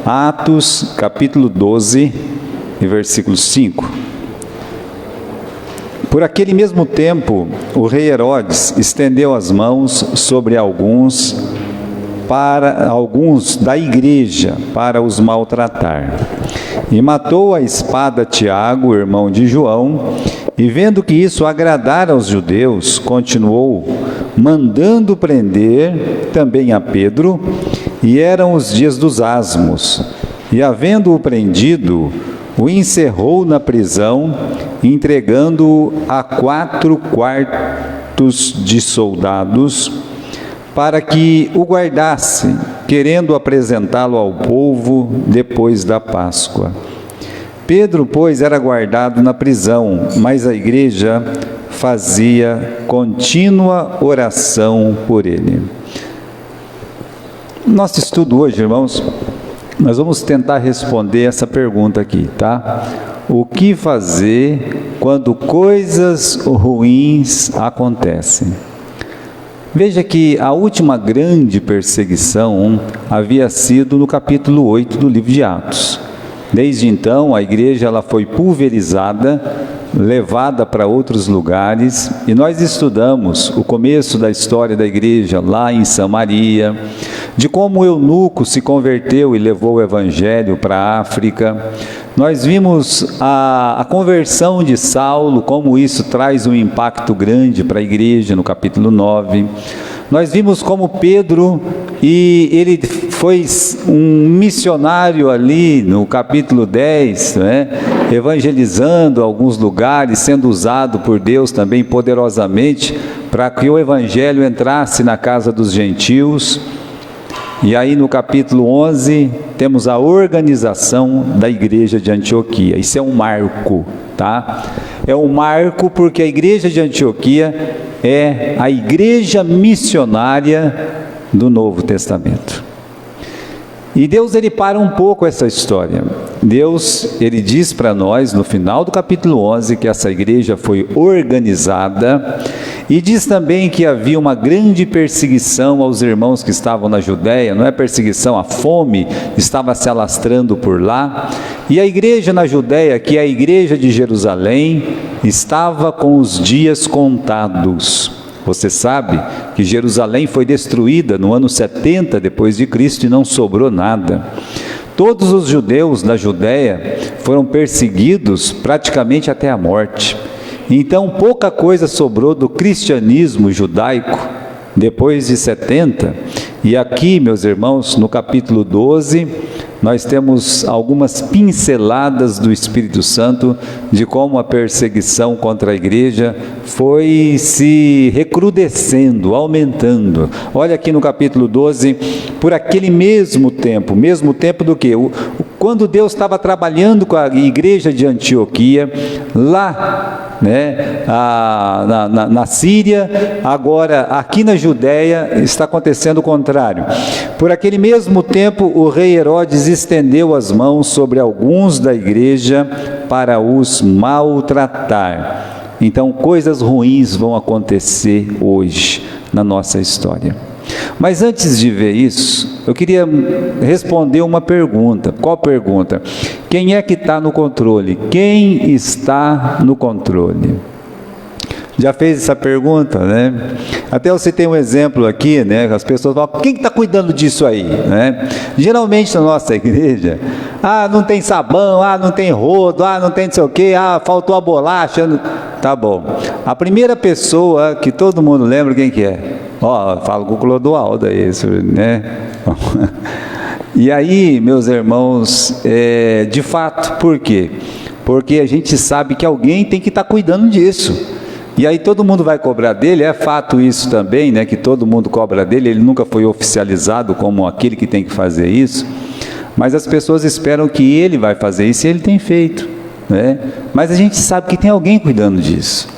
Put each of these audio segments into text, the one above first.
Atos, capítulo 12, e versículo 5. Por aquele mesmo tempo, o rei Herodes estendeu as mãos sobre alguns da igreja para os maltratar. E matou à espada Tiago, irmão de João, e vendo que isso agradara aos judeus, continuou mandando prender também a Pedro, e eram os dias dos asmos. E havendo-o prendido, o encerrou na prisão, entregando-o a 4 quartos de soldados, para que o guardassem, querendo apresentá-lo ao povo depois da Páscoa. Pedro, pois, era guardado na prisão, mas a igreja fazia contínua oração por ele. Nosso estudo hoje, irmãos, nós vamos tentar responder essa pergunta aqui, tá? O que fazer quando coisas ruins acontecem? Veja que a última grande perseguição havia sido no capítulo 8 do livro de Atos. Desde então, a igreja ela foi pulverizada, levada para outros lugares, e nós estudamos o começo da história da igreja lá em Samaria, de como o eunuco se converteu e levou o evangelho para a África. Nós vimos a conversão de Saulo, como isso traz um impacto grande para a igreja, no capítulo 9. Nós vimos como Pedro, e ele foi um missionário ali no capítulo 10, né, evangelizando alguns lugares, sendo usado por Deus também poderosamente, para que o evangelho entrasse na casa dos gentios. E aí no capítulo 11, temos a organização da igreja de Antioquia. Isso é um marco, tá? É um marco porque a igreja de Antioquia é a igreja missionária do Novo Testamento. E Deus, ele para um pouco essa história. Deus, ele diz para nós, no final do capítulo 11, que essa igreja foi organizada, e diz também que havia uma grande perseguição aos irmãos que estavam na Judéia. Não é perseguição, a fome estava se alastrando por lá, e a igreja na Judéia, que é a igreja de Jerusalém, estava com os dias contados. Você sabe que Jerusalém foi destruída no ano 70 depois de Cristo e não sobrou nada. Todos os judeus da Judéia foram perseguidos praticamente até a morte. Então pouca coisa sobrou do cristianismo judaico depois de 70. E aqui, meus irmãos, no capítulo 12, nós temos algumas pinceladas do Espírito Santo de como a perseguição contra a igreja foi se recrudescendo, aumentando. Olha aqui no capítulo 12, por aquele mesmo tempo do que? Quando Deus estava trabalhando com a igreja de Antioquia, lá, né, na Síria, agora aqui na Judéia está acontecendo o contrário. Por aquele mesmo tempo, o rei Herodes estendeu as mãos sobre alguns da igreja para os maltratar. Então, coisas ruins vão acontecer hoje na nossa história. Mas antes de ver isso, eu queria responder uma pergunta. Qual pergunta? Quem é que está no controle? Quem está no controle? Já fez essa pergunta, né? Até eu citei um exemplo aqui, né? As pessoas falam, quem está cuidando disso aí? Né? Geralmente na nossa igreja, não tem sabão, não tem rodo, não tem não sei o quê, faltou a bolacha. Tá bom. A primeira pessoa que todo mundo lembra, quem que é? Falo com o Clodoaldo, é isso, né? E aí, meus irmãos, de fato, por quê? Porque a gente sabe que alguém tem que estar cuidando disso. E aí todo mundo vai cobrar dele, é fato isso também, né? Que todo mundo cobra dele, ele nunca foi oficializado como aquele que tem que fazer isso. Mas as pessoas esperam que ele vai fazer isso e ele tem feito, né? Mas a gente sabe que tem alguém cuidando disso,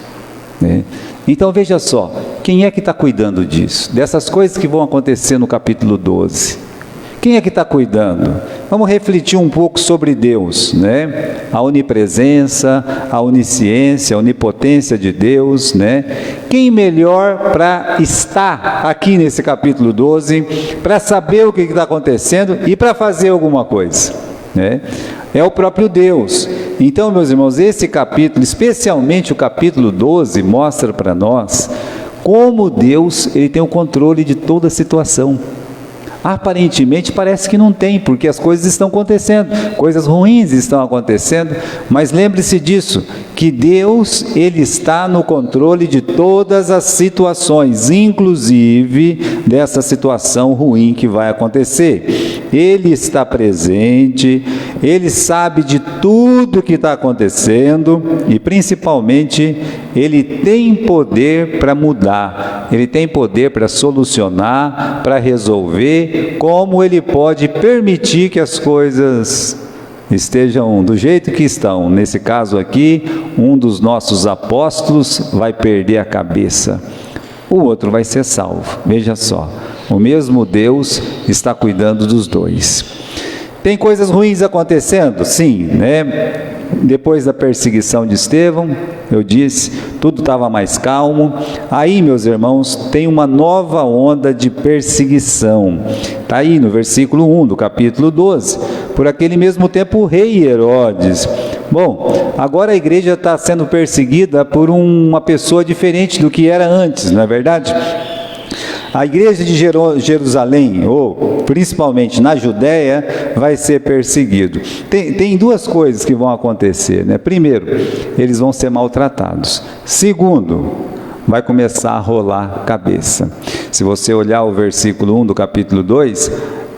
né? Então veja só, quem é que está cuidando disso? Dessas coisas que vão acontecer no capítulo 12. Quem é que está cuidando? vamos refletir um pouco sobre Deus, né? A onipresença, a onisciência, a onipotência de Deus, né? Quem melhor para estar aqui nesse capítulo 12, para saber o que está acontecendo e para fazer alguma coisa, né? É o próprio Deus. Então, meus irmãos, esse capítulo, especialmente o capítulo 12, mostra para nós como Deus ele tem o controle de toda a situação. Aparentemente parece que não tem, porque as coisas estão acontecendo, coisas ruins estão acontecendo, mas lembre-se disso, que Deus ele está no controle de todas as situações, inclusive dessa situação ruim que vai acontecer. Ele está presente, Ele sabe de tudo que está acontecendo e principalmente Ele tem poder para mudar, Ele tem poder para solucionar, para resolver, como Ele pode permitir que as coisas estejam do jeito que estão. Nesse caso aqui, um dos nossos apóstolos vai perder a cabeça, o outro vai ser salvo. Veja só, o mesmo Deus está cuidando dos dois. Tem coisas ruins acontecendo? Sim, né? Depois da perseguição de Estevão, eu disse, tudo estava mais calmo. Aí, meus irmãos, tem uma nova onda de perseguição. Está aí no versículo 1 do capítulo 12. Por aquele mesmo tempo, o rei Herodes. Bom, agora a igreja está sendo perseguida por uma pessoa diferente do que era antes, não é verdade? A igreja de Jerusalém, ou principalmente na Judéia, vai ser perseguido. Tem duas coisas que vão acontecer, né? Primeiro, eles vão ser maltratados. Segundo, vai começar a rolar cabeça. Se você olhar o versículo 1 do capítulo 2,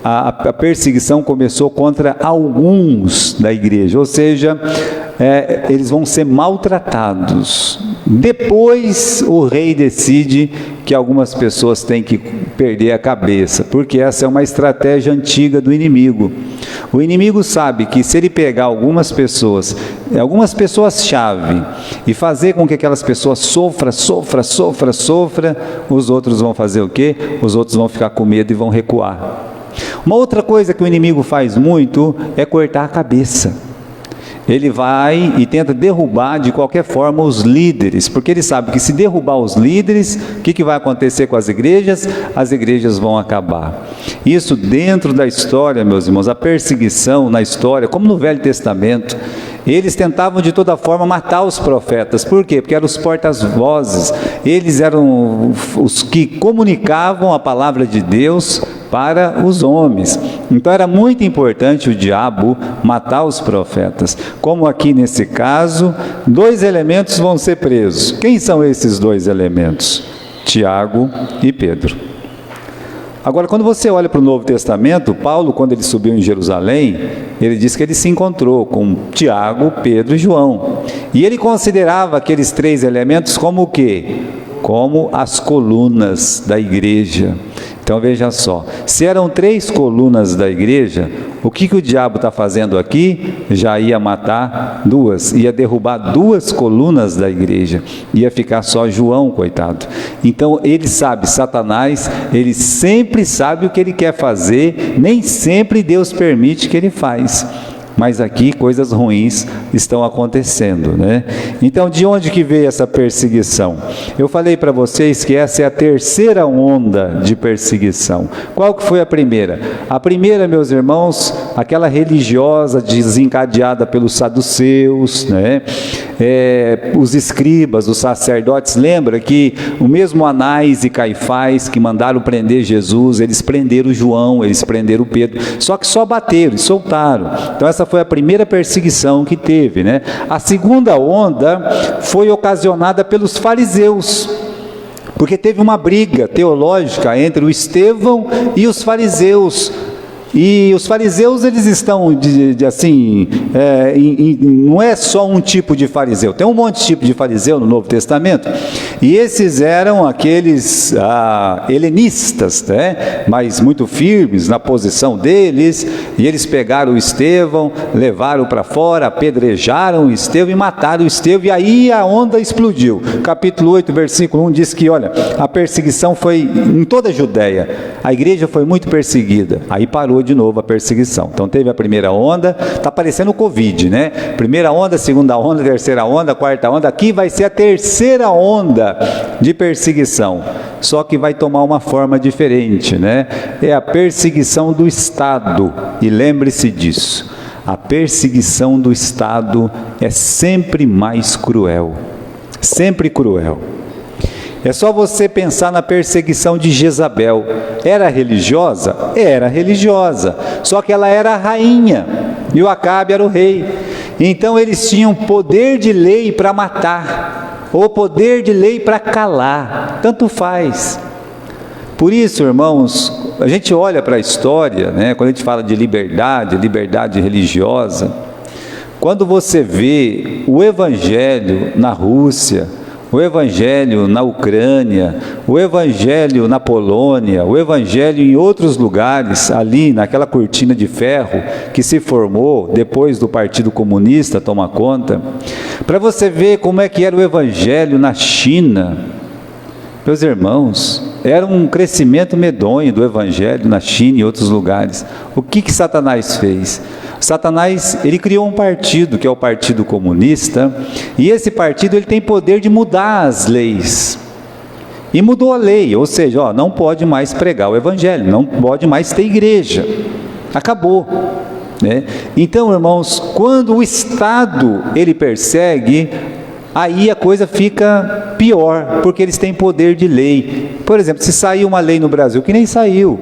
a perseguição começou contra alguns da igreja, ou seja, eles vão ser maltratados. Depois o rei decide que algumas pessoas têm que perder a cabeça, porque essa é uma estratégia antiga do inimigo. O inimigo sabe que se ele pegar algumas pessoas-chave, e fazer com que aquelas pessoas sofram, os outros vão fazer o quê? Os outros vão ficar com medo e vão recuar. Uma outra coisa que o inimigo faz muito é cortar a cabeça. Ele vai e tenta derrubar de qualquer forma os líderes, porque ele sabe que se derrubar os líderes, o que vai acontecer com as igrejas? As igrejas vão acabar. Isso dentro da história, meus irmãos, a perseguição na história, como no Velho Testamento, eles tentavam de toda forma matar os profetas. Por quê? Porque eram os porta-vozes, eles eram os que comunicavam a palavra de Deus para os homens. Então era muito importante o diabo matar os profetas. Como aqui nesse caso, 2 elementos vão ser presos. Quem são esses 2 elementos? Tiago e Pedro. Agora, quando você olha para o Novo Testamento, Paulo, quando ele subiu em Jerusalém, ele diz que ele se encontrou com Tiago, Pedro e João. E ele considerava aqueles 3 elementos como o quê? Como as colunas da igreja. Então veja só, se eram 3 colunas da igreja, o que o diabo está fazendo aqui? Já ia matar 2, ia derrubar 2 colunas da igreja, ia ficar só João, coitado. Então ele sabe, Satanás, ele sempre sabe o que ele quer fazer, nem sempre Deus permite que ele faz. Mas aqui coisas ruins estão acontecendo, né? Então, de onde que veio essa perseguição? Eu falei para vocês que essa é a terceira onda de perseguição. Qual que foi a primeira? A primeira, meus irmãos, aquela religiosa desencadeada pelos saduceus, né? Os escribas, os sacerdotes, lembra que o mesmo Anás e Caifás que mandaram prender Jesus, eles prenderam João, eles prenderam Pedro, só que só bateram e soltaram. Então essa foi a primeira perseguição que teve, né? A segunda onda foi ocasionada pelos fariseus, porque teve uma briga teológica entre o Estevão e os fariseus. E os fariseus, eles estão, não é só um tipo de fariseu, tem um monte de tipo de fariseu no Novo Testamento, e esses eram aqueles helenistas, né? Mas muito firmes na posição deles, e eles pegaram o Estevão, levaram para fora, apedrejaram o Estevão e mataram o Estevão, e aí a onda explodiu. Capítulo 8, versículo 1 diz que, olha, a perseguição foi em toda a Judéia, a igreja foi muito perseguida, aí parou parou de novo a perseguição. Então teve a primeira onda, está parecendo o Covid, né? Primeira onda, segunda onda, terceira onda, quarta onda, aqui vai ser a terceira onda de perseguição, só que vai tomar uma forma diferente, né? É a perseguição do Estado, e lembre-se disso, a perseguição do Estado é sempre mais cruel, sempre cruel. É só você pensar na perseguição de Jezabel. Era religiosa? Era religiosa, só que ela era a rainha e o Acabe era o rei. Então eles tinham poder de lei para matar, ou poder de lei para calar, tanto faz. Por isso, irmãos, a gente olha para a história, né, quando a gente fala de liberdade religiosa, quando você vê o Evangelho na Rússia, o Evangelho na Ucrânia, o Evangelho na Polônia, o Evangelho em outros lugares, ali naquela cortina de ferro que se formou depois do Partido Comunista tomar conta, para você ver como é que era o Evangelho na China, meus irmãos, era um crescimento medonho do Evangelho na China e outros lugares. O que Satanás fez? Satanás, ele criou um partido, que é o Partido Comunista, e esse partido ele tem poder de mudar as leis. E mudou a lei, ou seja, não pode mais pregar o Evangelho, não pode mais ter igreja. Acabou, né? Então, irmãos, quando o Estado ele persegue, aí a coisa fica pior, porque eles têm poder de lei. Por exemplo, se saiu uma lei no Brasil, que nem saiu,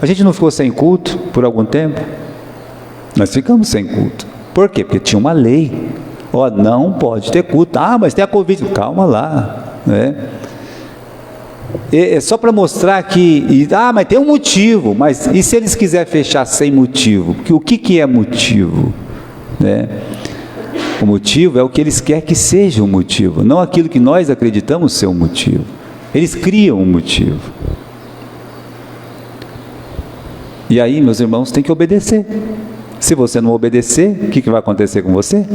a gente não ficou sem culto por algum tempo? Nós ficamos sem culto. Por quê? Porque tinha uma lei. Não pode ter culto. Mas tem a Covid. Calma lá, né? É só para mostrar que... mas tem um motivo. Mas e se eles quiserem fechar sem motivo? Porque o que é motivo? Né? O motivo é o que eles querem que seja o motivo, não aquilo que nós acreditamos ser um motivo. Eles criam um motivo. E aí, meus irmãos, tem que obedecer. Se você não obedecer, o que vai acontecer com você?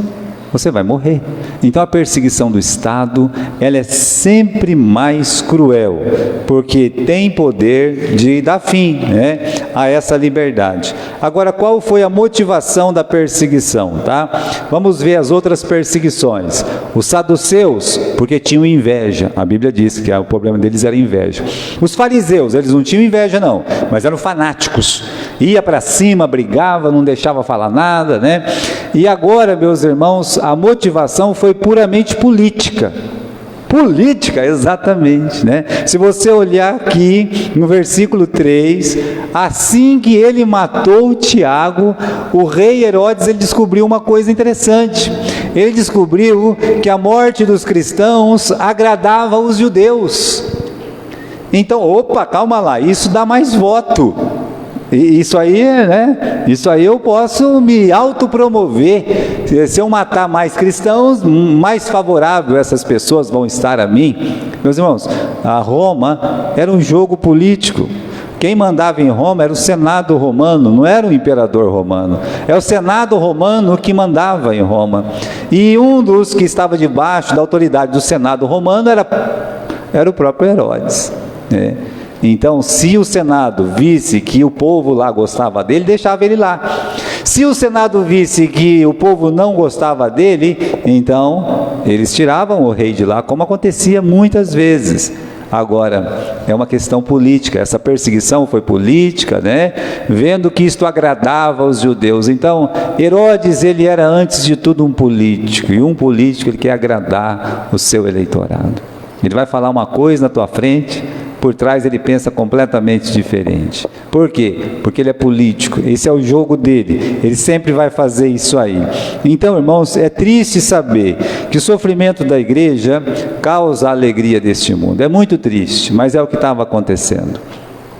Você vai morrer. Então a perseguição do Estado, ela é sempre mais cruel, porque tem poder de dar fim, né, a essa liberdade. Agora, qual foi a motivação da perseguição, tá? Vamos ver as outras perseguições. Os saduceus, porque tinham inveja. A Bíblia diz que o problema deles era inveja. Os fariseus, eles não tinham inveja não, mas eram fanáticos. Ia para cima, brigava, não deixava falar nada, né? E agora, meus irmãos, a motivação foi puramente política. Política, exatamente, né? Se você olhar aqui no versículo 3, assim que ele matou Tiago, o rei Herodes, ele descobriu uma coisa interessante. Ele descobriu que a morte dos cristãos agradava os judeus. Então, calma lá, isso dá mais voto. Isso aí, né? Isso aí eu posso me autopromover. Se eu matar mais cristãos, mais favorável essas pessoas vão estar a mim. Meus irmãos, a Roma era um jogo político. Quem mandava em Roma era o Senado romano, não era o imperador romano. É o Senado romano que mandava em Roma. E um dos que estava debaixo da autoridade do Senado romano era o próprio Herodes, né? Então, se o Senado visse que o povo lá gostava dele, deixava ele lá. Se o Senado visse que o povo não gostava dele, então eles tiravam o rei de lá, como acontecia muitas vezes. Agora, é uma questão política, essa perseguição foi política, né? Vendo que isto agradava aos judeus. Então, Herodes, ele era antes de tudo um político, e um político ele quer agradar o seu eleitorado. Ele vai falar uma coisa na tua frente, por trás ele pensa completamente diferente. Por quê? Porque ele é político, esse é o jogo dele, ele sempre vai fazer isso aí. Então, irmãos, é triste saber que o sofrimento da igreja causa a alegria deste mundo. É muito triste, mas é o que estava acontecendo.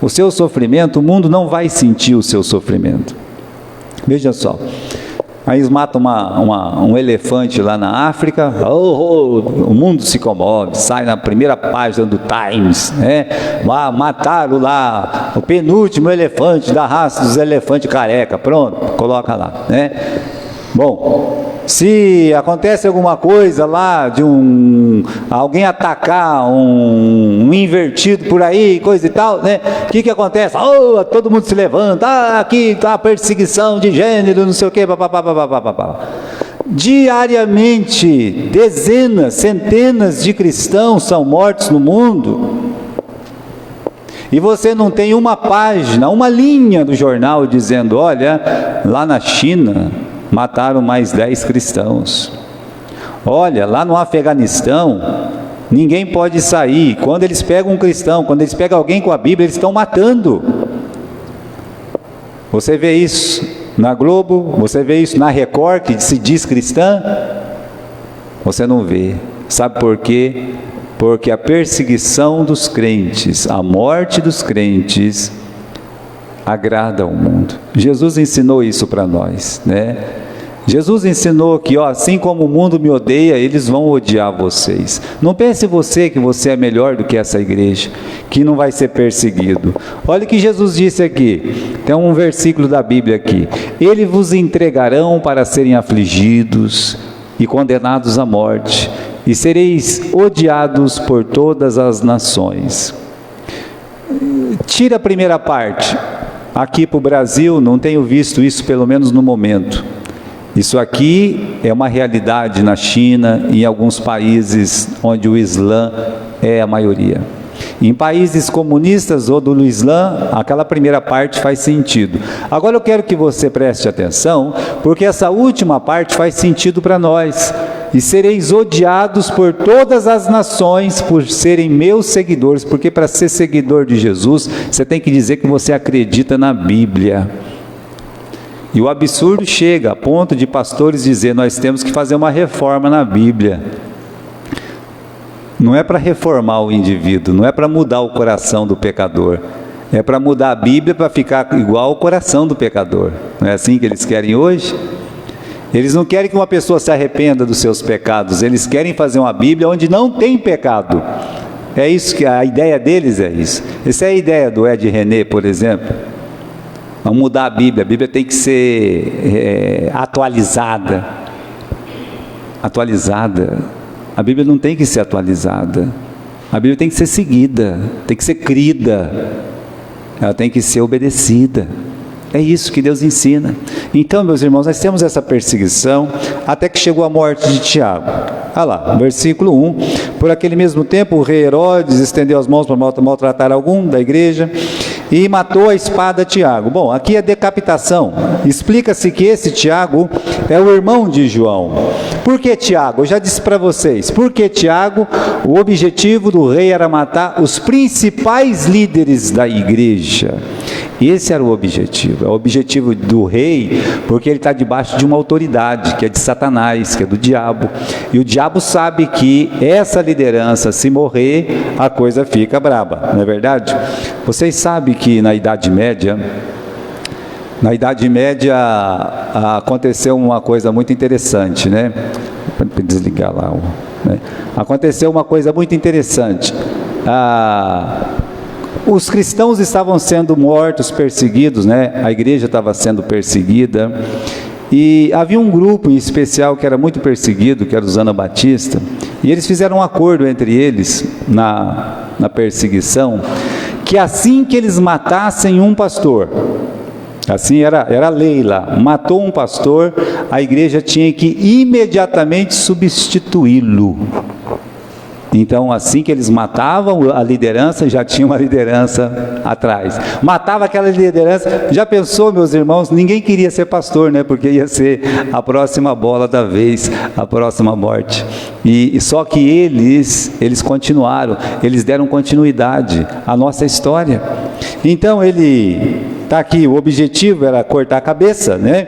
O seu sofrimento, o mundo não vai sentir o seu sofrimento. Veja só. Aí eles matam um elefante lá na África, o mundo se comove, sai na primeira página do Times, né? Mataram lá o penúltimo elefante da raça dos elefantes careca, pronto, coloca lá, né? Bom, Se acontece alguma coisa lá, de alguém atacar um invertido por aí, coisa e tal, né? O que acontece? Oh, todo mundo se levanta, aqui está a perseguição de gênero, não sei o quê, papapá. Diariamente, dezenas, centenas de cristãos são mortos no mundo. E você não tem uma página, uma linha do jornal dizendo, olha, lá na China mataram mais 10 cristãos. Olha, lá no Afeganistão, ninguém pode sair. Quando eles pegam um cristão, quando eles pegam alguém com a Bíblia, eles estão matando. Você vê isso na Globo, você vê isso na Record, que se diz cristã? Você não vê. Sabe por quê? Porque a perseguição dos crentes, a morte dos crentes, agrada ao mundo. Jesus ensinou isso para nós, né? Jesus ensinou que, assim como o mundo me odeia, eles vão odiar vocês. Não pense você que você é melhor do que essa igreja, que não vai ser perseguido. Olha o que Jesus disse aqui, tem um versículo da Bíblia aqui. Eles vos entregarão para serem afligidos e condenados à morte, e sereis odiados por todas as nações. Tira a primeira parte. Aqui para o Brasil, não tenho visto isso, pelo menos no momento. Isso aqui é uma realidade na China e em alguns países onde o Islã é a maioria. Em países comunistas ou do Islã, aquela primeira parte faz sentido. Agora eu quero que você preste atenção, porque essa última parte faz sentido para nós. E sereis odiados por todas as nações por serem meus seguidores, porque para ser seguidor de Jesus, você tem que dizer que você acredita na Bíblia. E o absurdo chega a ponto de pastores dizer, nós temos que fazer uma reforma na Bíblia. Não é para reformar o indivíduo, não é para mudar o coração do pecador, é para mudar a Bíblia para ficar igual ao coração do pecador. Não é assim que eles querem hoje? Eles não querem que uma pessoa se arrependa dos seus pecados, eles querem fazer uma Bíblia onde não tem pecado. É isso que a ideia deles é isso. Essa é a ideia do Ed René, por exemplo. Vamos mudar a Bíblia tem que ser atualizada. Atualizada. A Bíblia não tem que ser atualizada. A Bíblia tem que ser seguida, tem que ser crida. Ela tem que ser obedecida. É isso que Deus ensina. Então, meus irmãos, nós temos essa perseguição até que chegou a morte de Tiago. Olha lá, versículo 1. Por aquele mesmo tempo, o rei Herodes estendeu as mãos para maltratar algum da igreja e matou a espada Tiago. Bom, aqui é decapitação. Explica-se que esse Tiago é o irmão de João. Por que Tiago? Eu já disse para vocês. Porque Tiago, o objetivo do rei era matar os principais líderes da igreja. Esse era o objetivo. É o objetivo do rei, porque ele está debaixo de uma autoridade, que é de Satanás, que é do diabo. E o diabo sabe que essa liderança, se morrer, a coisa fica braba, não é verdade? Vocês sabem que na Idade Média, aconteceu uma coisa muito interessante, né? Para desligar lá. Né? Aconteceu uma coisa muito interessante. Os cristãos estavam sendo mortos, perseguidos, né? A igreja estava sendo perseguida, e havia um grupo em especial que era muito perseguido, que era os anabatistas, e eles fizeram um acordo entre eles, na perseguição, que assim que eles matassem um pastor, assim era a lei lá, matou um pastor, a igreja tinha que imediatamente substituí-lo. Então, assim que eles matavam a liderança, já tinha uma liderança atrás. Matava aquela liderança, já pensou, meus irmãos, ninguém queria ser pastor, né? Porque ia ser a próxima bola da vez, a próxima morte. E só que eles continuaram, eles deram continuidade à nossa história. Então, está aqui, o objetivo era cortar a cabeça, né?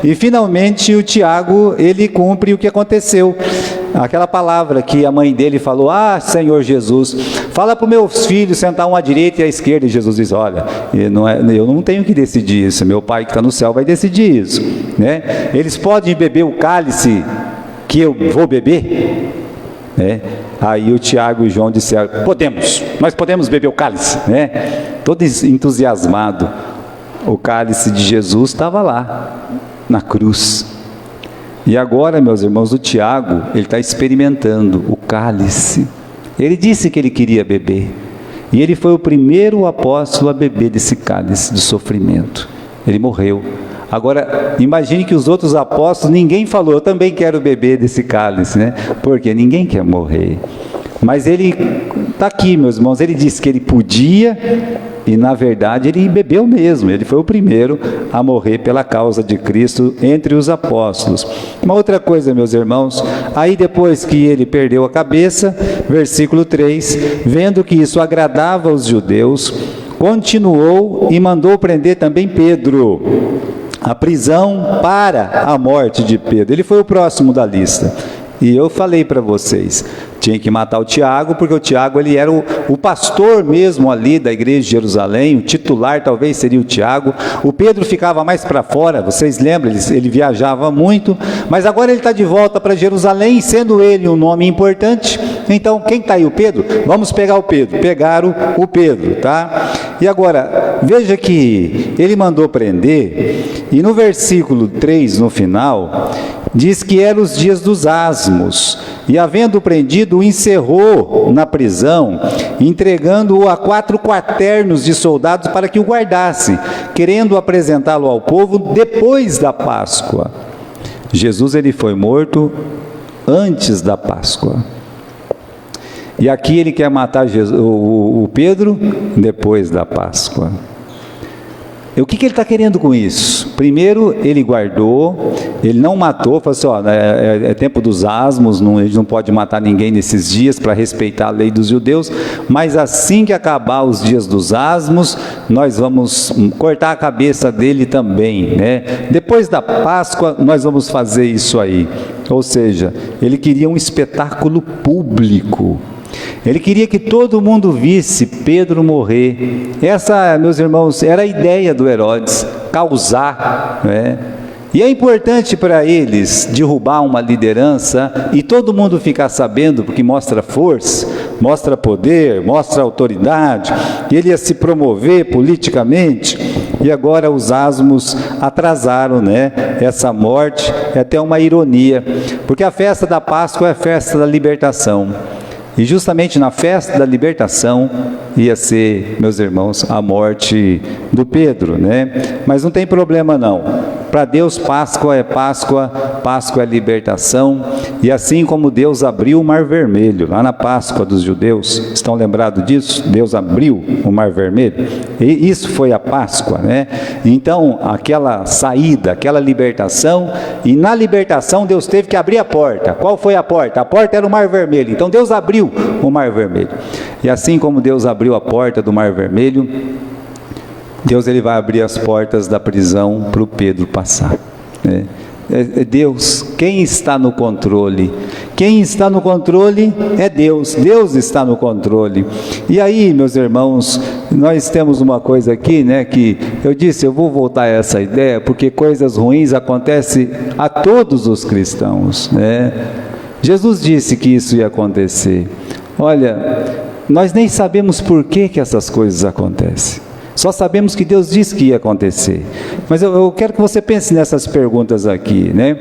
E finalmente o Tiago, ele cumpre o que aconteceu. Aquela palavra que a mãe dele falou, Senhor Jesus, fala para os meus filhos sentar um à direita e à esquerda. E Jesus diz, olha, eu não tenho que decidir isso, meu Pai que está no céu vai decidir isso, né? Eles podem beber o cálice que eu vou beber? Né? Aí o Tiago e o João disseram, nós podemos beber o cálice, né? Todo entusiasmado. O cálice de Jesus estava lá, na cruz. E agora, meus irmãos, o Tiago, ele está experimentando o cálice. Ele disse que ele queria beber. E ele foi o primeiro apóstolo a beber desse cálice de sofrimento. Ele morreu. Agora, imagine que os outros apóstolos, ninguém falou, eu também quero beber desse cálice, né? Porque ninguém quer morrer. Mas ele está aqui, meus irmãos, ele disse que ele podia, e na verdade ele bebeu mesmo. Ele foi o primeiro a morrer pela causa de Cristo entre os apóstolos. Uma outra coisa, meus irmãos, aí depois que ele perdeu a cabeça, versículo 3, vendo que isso agradava aos judeus, continuou e mandou prender também Pedro. A prisão para a morte de Pedro. Ele foi o próximo da lista. E eu falei para vocês, tinha que matar o Tiago, porque o Tiago ele era o pastor mesmo ali da igreja de Jerusalém, o titular talvez seria o Tiago. O Pedro ficava mais para fora, vocês lembram, ele viajava muito, mas agora ele está de volta para Jerusalém, sendo ele um nome importante. Então, quem está aí? O Pedro? Vamos pegar o Pedro. Pegaram o Pedro, tá? E agora, veja que ele mandou prender, e no versículo 3, no final, diz que eram os dias dos asmos, e havendo prendido, o encerrou na prisão, entregando-o a 4 quaternos de soldados para que o guardasse, querendo apresentá-lo ao povo depois da Páscoa. Jesus ele foi morto antes da Páscoa. E aqui ele quer matar o Pedro depois da Páscoa. E o que ele está querendo com isso? Primeiro, ele guardou, ele não matou, falou assim, ó, é tempo dos asmos, a gente não pode matar ninguém nesses dias para respeitar a lei dos judeus, mas assim que acabar os dias dos asmos, nós vamos cortar a cabeça dele também, né? Depois da Páscoa, nós vamos fazer isso aí. Ou seja, ele queria um espetáculo público. Ele queria que todo mundo visse Pedro morrer. Essa, meus irmãos, era a ideia do Herodes, causar, né? E é importante para eles derrubar uma liderança e todo mundo ficar sabendo, porque mostra força, mostra poder, mostra autoridade, e ele ia se promover politicamente. E agora os asmos atrasaram, né, essa morte. É até uma ironia, porque a festa da Páscoa é a festa da libertação. E justamente na festa da libertação ia ser, meus irmãos, a morte do Pedro, né? Mas não tem problema não. Para Deus Páscoa é Páscoa, Páscoa é libertação. E assim como Deus abriu o Mar Vermelho, lá na Páscoa dos judeus, estão lembrados disso? Deus abriu o Mar Vermelho. E isso foi a Páscoa, né? Então, aquela saída, aquela libertação, e na libertação Deus teve que abrir a porta. Qual foi a porta? A porta era o Mar Vermelho. Então Deus abriu o Mar Vermelho. E assim como Deus abriu a porta do Mar Vermelho, Deus ele vai abrir as portas da prisão para o Pedro passar, né? É Deus, quem está no controle? Quem está no controle é Deus, Deus está no controle. E aí, meus irmãos, nós temos uma coisa aqui, né, que eu disse, eu vou voltar a essa ideia, porque coisas ruins acontecem a todos os cristãos, né? Jesus disse que isso ia acontecer. Olha, nós nem sabemos por que essas coisas acontecem. Só sabemos que Deus disse que ia acontecer. Mas eu quero que você pense nessas perguntas aqui, né?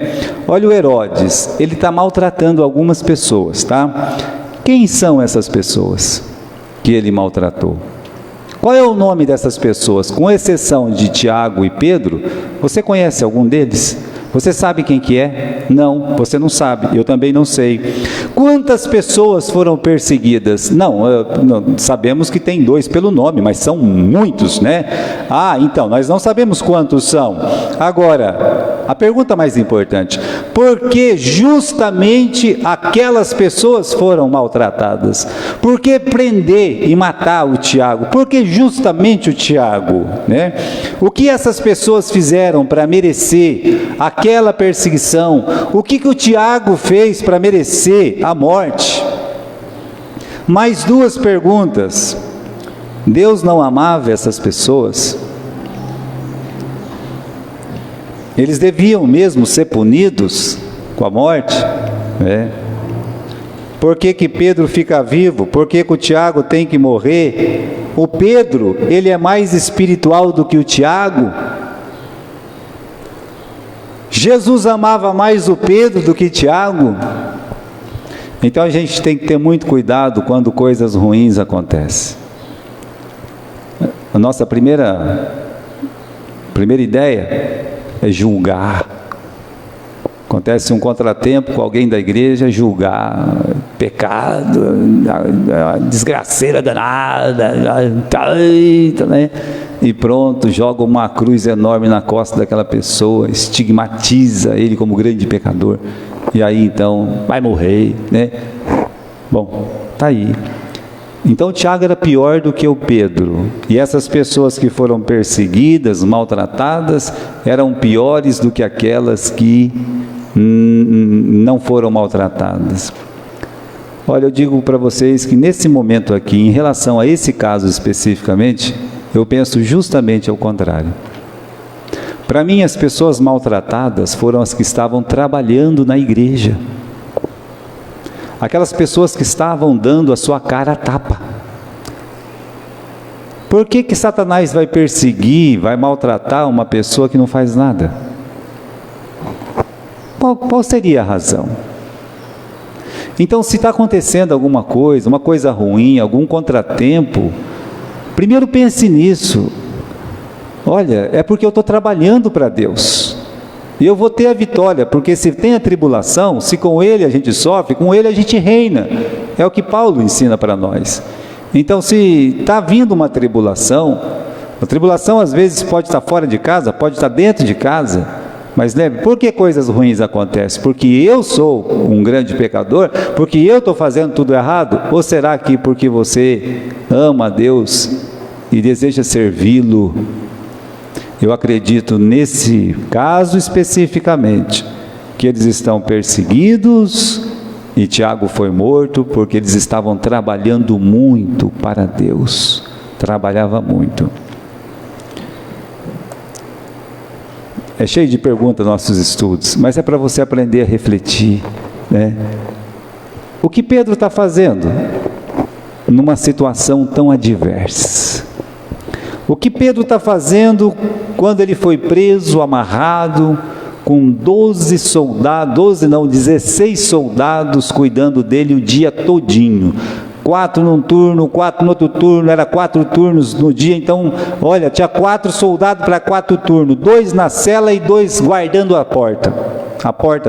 Olha o Herodes, ele está maltratando algumas pessoas, tá? Quem são essas pessoas que ele maltratou? Qual é o nome dessas pessoas? Com exceção de Tiago e Pedro, você conhece algum deles? Você sabe quem que é? Não, você não sabe, eu também não sei. Quantas pessoas foram perseguidas? Não, sabemos que tem 2 pelo nome, mas são muitos, né? Ah, então, nós não sabemos quantos são. Agora, a pergunta mais importante, por que justamente aquelas pessoas foram maltratadas? Por que prender e matar o Tiago? Por que justamente o Tiago, né? O que essas pessoas fizeram para merecer aquela perseguição? O que o Tiago fez para merecer a morte? Mais 2 perguntas. Deus não amava essas pessoas? Eles deviam mesmo ser punidos com a morte, né? Por que Pedro fica vivo? Por que o Tiago tem que morrer? O Pedro, ele é mais espiritual do que o Tiago? Jesus amava mais o Pedro do que Tiago? Então a gente tem que ter muito cuidado quando coisas ruins acontecem. A nossa primeira ideia é julgar. Acontece um contratempo com alguém da igreja, julgar, pecado, a desgraceira danada, né? E pronto, joga uma cruz enorme na costa daquela pessoa, estigmatiza ele como grande pecador, e aí então vai morrer, né? Bom, tá aí. Então Tiago era pior do que o Pedro, e essas pessoas que foram perseguidas, maltratadas, eram piores do que aquelas que não foram maltratadas. Olha, eu digo para vocês que nesse momento aqui, em relação a esse caso especificamente, eu penso justamente ao contrário. Para mim, as pessoas maltratadas foram as que estavam trabalhando na igreja. Aquelas pessoas que estavam dando a sua cara a tapa. Por que Satanás vai perseguir, vai maltratar uma pessoa que não faz nada? Qual seria a razão? Então, se está acontecendo alguma coisa, uma coisa ruim, algum contratempo, primeiro pense nisso. Olha, é porque eu estou trabalhando para Deus. E eu vou ter a vitória, porque se tem a tribulação, se com Ele a gente sofre, com Ele a gente reina. É o que Paulo ensina para nós. Então, se está vindo uma tribulação, a tribulação às vezes pode estar fora de casa, pode estar dentro de casa. Mas lembre, por que coisas ruins acontecem? Porque eu sou um grande pecador? Porque eu estou fazendo tudo errado? Ou será que porque você ama a Deus e deseja servi-lo? Eu acredito nesse caso especificamente, que eles estão perseguidos e Tiago foi morto porque eles estavam trabalhando muito para Deus. Trabalhava muito. É cheio de perguntas nossos estudos, mas é para você aprender a refletir, né? O que Pedro está fazendo numa situação tão adversa? O que Pedro está fazendo quando ele foi preso, amarrado, com 16 soldados cuidando dele o dia todinho? 4 num turno, 4 no outro turno, era 4 turnos no dia, então, olha, tinha 4 soldados para 4 turnos, 2 na cela e 2 guardando a porta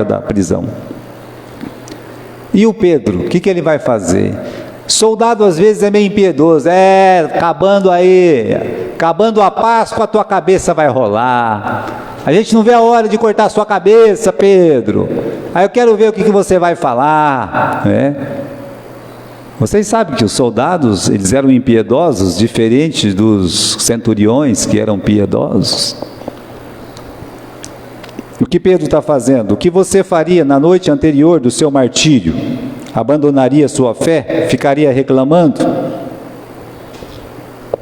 da prisão. E o Pedro, o que ele vai fazer? Soldado às vezes é meio impiedoso, acabando a Páscoa, a tua cabeça vai rolar. A gente não vê a hora de cortar a sua cabeça, Pedro. Aí eu quero ver o que você vai falar, né? Vocês sabem que os soldados, eles eram impiedosos, diferente dos centuriões que eram piedosos. O que Pedro está fazendo? O que você faria na noite anterior do seu martírio? Abandonaria sua fé? Ficaria reclamando?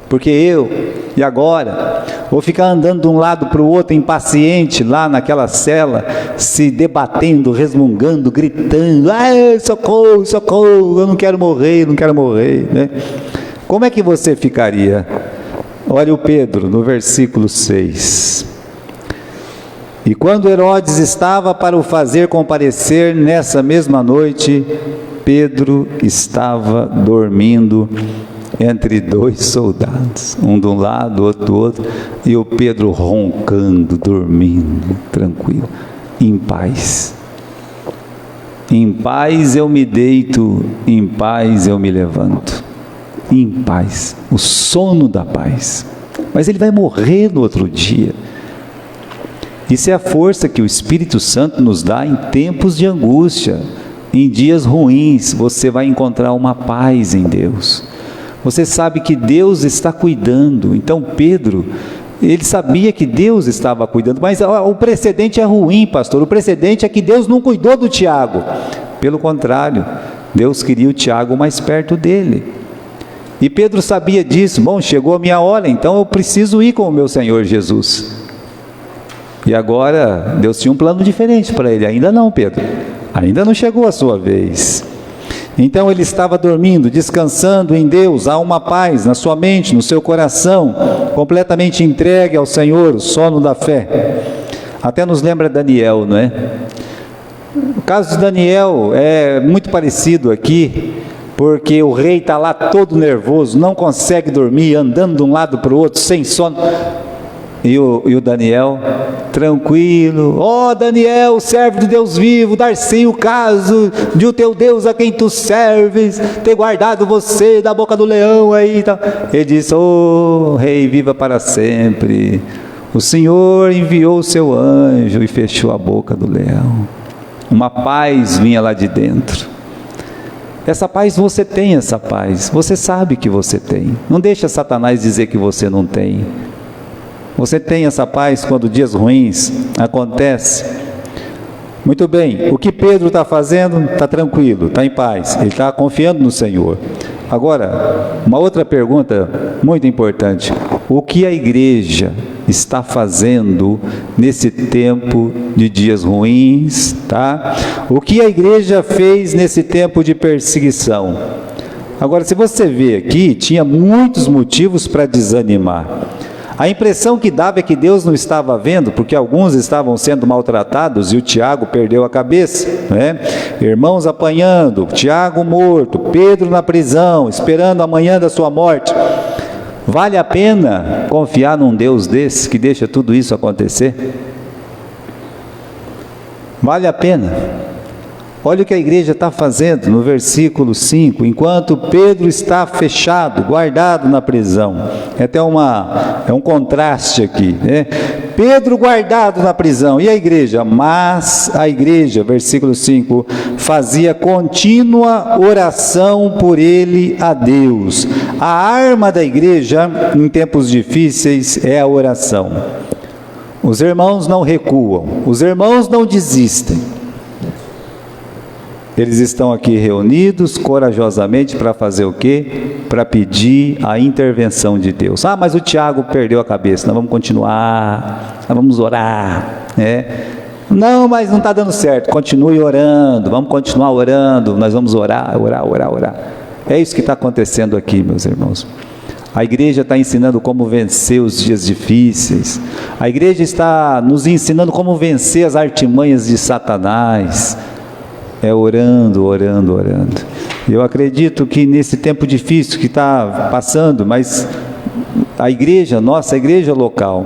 Porque e agora? Vou ficar andando de um lado para o outro, impaciente, lá naquela cela, se debatendo, resmungando, gritando, socorro, socorro, eu não quero morrer, né? Como é que você ficaria? Olha o Pedro, no versículo 6. E quando Herodes estava para o fazer comparecer, nessa mesma noite, Pedro estava dormindo entre 2 soldados, um de um lado, outro do outro, e o Pedro roncando, dormindo, tranquilo, em paz. Em paz eu me deito, em paz eu me levanto. Em paz, o sono da paz. Mas ele vai morrer no outro dia. Isso é a força que o Espírito Santo nos dá em tempos de angústia. Em dias ruins, você vai encontrar uma paz em Deus. Você sabe que Deus está cuidando. Então Pedro, ele sabia que Deus estava cuidando, mas o precedente é ruim, pastor. O precedente é que Deus não cuidou do Tiago. Pelo contrário, Deus queria o Tiago mais perto dele. E Pedro sabia disso. Bom, chegou a minha hora, então eu preciso ir com o meu Senhor Jesus. E agora, Deus tinha um plano diferente para ele. Ainda não, Pedro. Ainda não chegou a sua vez. Então ele estava dormindo, descansando em Deus. Há uma paz na sua mente, no seu coração, completamente entregue ao Senhor, o sono da fé. até nos lembra Daniel, não é? O caso de Daniel é muito parecido aqui, porque o rei está lá todo nervoso, não consegue dormir, andando de um lado para o outro, sem sono. E o Daniel, tranquilo: ó Daniel, servo de Deus vivo, dar-se o caso de o teu Deus a quem tu serves, ter guardado você da boca do leão aí. Tá. Ele disse: ó rei, viva para sempre. O Senhor enviou o seu anjo e fechou a boca do leão. Uma paz vinha lá de dentro. Essa paz, você tem essa paz, você sabe que você tem. Não deixa Satanás dizer que você não tem. Você tem essa paz quando dias ruins acontecem. Muito bem, o que Pedro está fazendo? Está tranquilo, está em paz, ele está confiando no Senhor. Agora, uma outra pergunta muito importante: o que a igreja está fazendo nesse tempo de dias ruins, tá? O que a igreja fez nesse tempo de perseguição? Agora, se você vê aqui, tinha muitos motivos para desanimar. A impressão que dava é que Deus não estava vendo, porque alguns estavam sendo maltratados e o Tiago perdeu a cabeça, né? Irmãos apanhando, Tiago morto, Pedro na prisão, esperando amanhã da sua morte. Vale a pena confiar num Deus desse que deixa tudo isso acontecer? Vale a pena? Olha o que a igreja está fazendo no versículo 5, enquanto Pedro está fechado, guardado na prisão. É até um contraste aqui, né? Pedro guardado na prisão, e a igreja? Mas a igreja, versículo 5, fazia contínua oração por ele a Deus. A arma da igreja em tempos difíceis é a oração. Os irmãos não recuam, os irmãos não desistem. Eles estão aqui reunidos corajosamente para fazer o quê? Para pedir a intervenção de Deus. Ah, mas o Tiago perdeu a cabeça, nós vamos continuar, nós vamos orar, né? Não, mas não está dando certo, continue orando, vamos continuar orando, nós vamos orar. É isso que está acontecendo aqui, meus irmãos. A igreja está ensinando como vencer os dias difíceis. A igreja está nos ensinando como vencer as artimanhas de Satanás. É orando. Eu acredito que nesse tempo difícil que está passando, mas a igreja, nossa igreja local,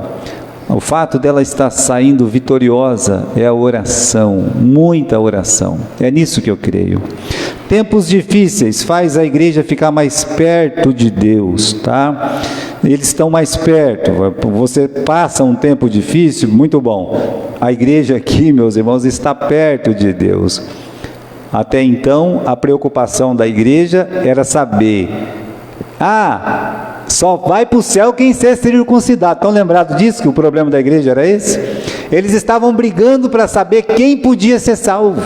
o fato dela estar saindo vitoriosa é a oração, muita oração. É nisso que eu creio. Tempos difíceis faz a igreja ficar mais perto de Deus, tá? Eles estão mais perto. Você passa um tempo difícil, muito bom. A igreja aqui, meus irmãos, está perto de Deus. Até então, a preocupação da igreja era saber: só vai para o céu quem ser circuncidado. Estão lembrados disso, que o problema da igreja era esse? Eles estavam brigando para saber quem podia ser salvo.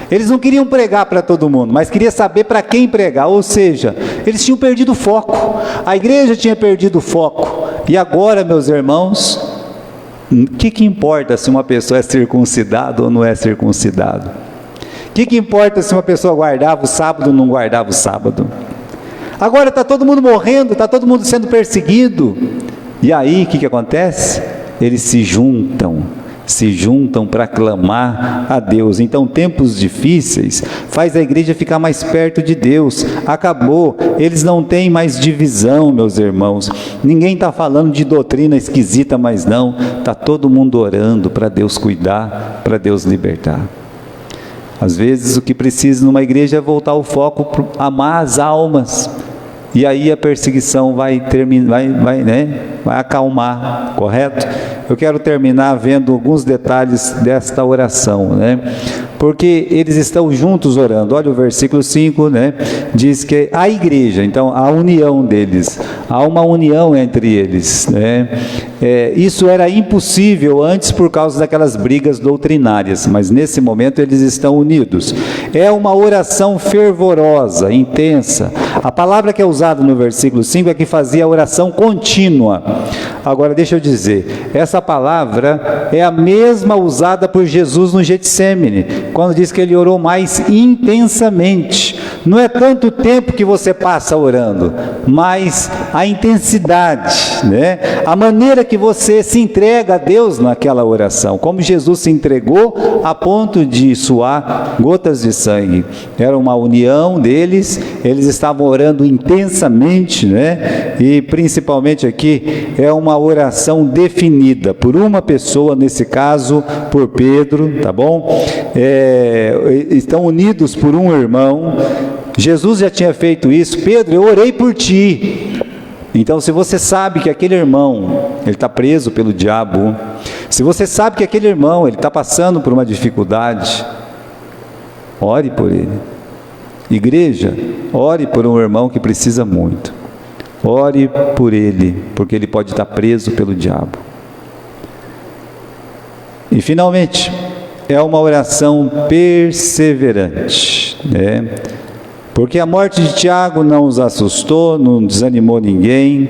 Eles não queriam pregar para todo mundo, mas queriam saber para quem pregar. Ou seja, eles tinham perdido o foco. A igreja tinha perdido o foco. E agora, meus irmãos, o que importa se uma pessoa é circuncidada ou não é circuncidado? O que importa se uma pessoa guardava o sábado ou não guardava o sábado? Agora está todo mundo morrendo, está todo mundo sendo perseguido. E aí o que acontece? Eles se juntam para clamar a Deus. Então, tempos difíceis faz a igreja ficar mais perto de Deus. Acabou, eles não têm mais divisão, meus irmãos. Ninguém está falando de doutrina esquisita, mas não. Está todo mundo orando para Deus cuidar, para Deus libertar. Às vezes o que precisa numa igreja é voltar o foco para amar as almas. E aí a perseguição vai terminar, vai acalmar, correto? Eu quero terminar vendo alguns detalhes desta oração, né? Porque eles estão juntos orando. Olha o versículo 5, né? Diz que a igreja, então a união deles, há uma união entre eles, né? Isso era impossível antes por causa daquelas brigas doutrinárias, mas nesse momento eles estão unidos. É uma oração fervorosa, intensa. A palavra que é usada no versículo 5 é que fazia a oração contínua. Agora deixa eu dizer, essa palavra é a mesma usada por Jesus no Getsêmani, quando diz que ele orou mais intensamente. Não é tanto tempo que você passa orando, mas a intensidade, né? A maneira que você se entrega a Deus naquela oração, como Jesus se entregou a ponto de suar gotas de sangue. Era uma união deles, eles estavam orando intensamente, né? E principalmente aqui é uma oração definida por uma pessoa, nesse caso por Pedro, tá bom? Estão unidos por um irmão. Jesus já tinha feito isso. Pedro, eu orei por ti. Então, se você sabe que aquele irmão, ele está preso pelo diabo, se você sabe que aquele irmão, ele está passando por uma dificuldade, ore por ele. Igreja, ore por um irmão que precisa muito. Ore por ele, porque ele pode estar preso pelo diabo. E finalmente, é uma oração perseverante, né? Porque a morte de Tiago não os assustou, não desanimou ninguém,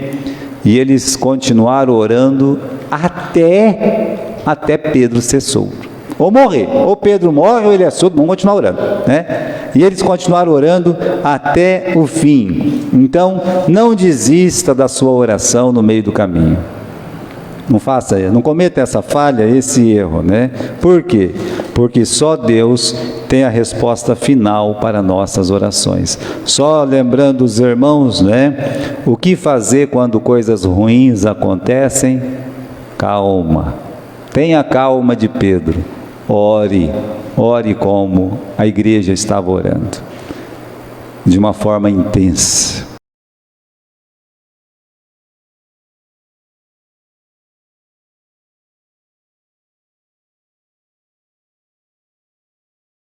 e eles continuaram orando até Pedro ser solto. Ou morrer, ou Pedro morre ou ele é solto, vamos continuar orando, né? E eles continuaram orando até o fim. Então, não desista da sua oração no meio do caminho. Não cometa essa falha, esse erro, né? Por quê? Porque só Deus tem a resposta final para nossas orações. Só lembrando os irmãos, né? O que fazer quando coisas ruins acontecem? Calma. Tenha calma de Pedro. Ore como a igreja estava orando, de uma forma intensa.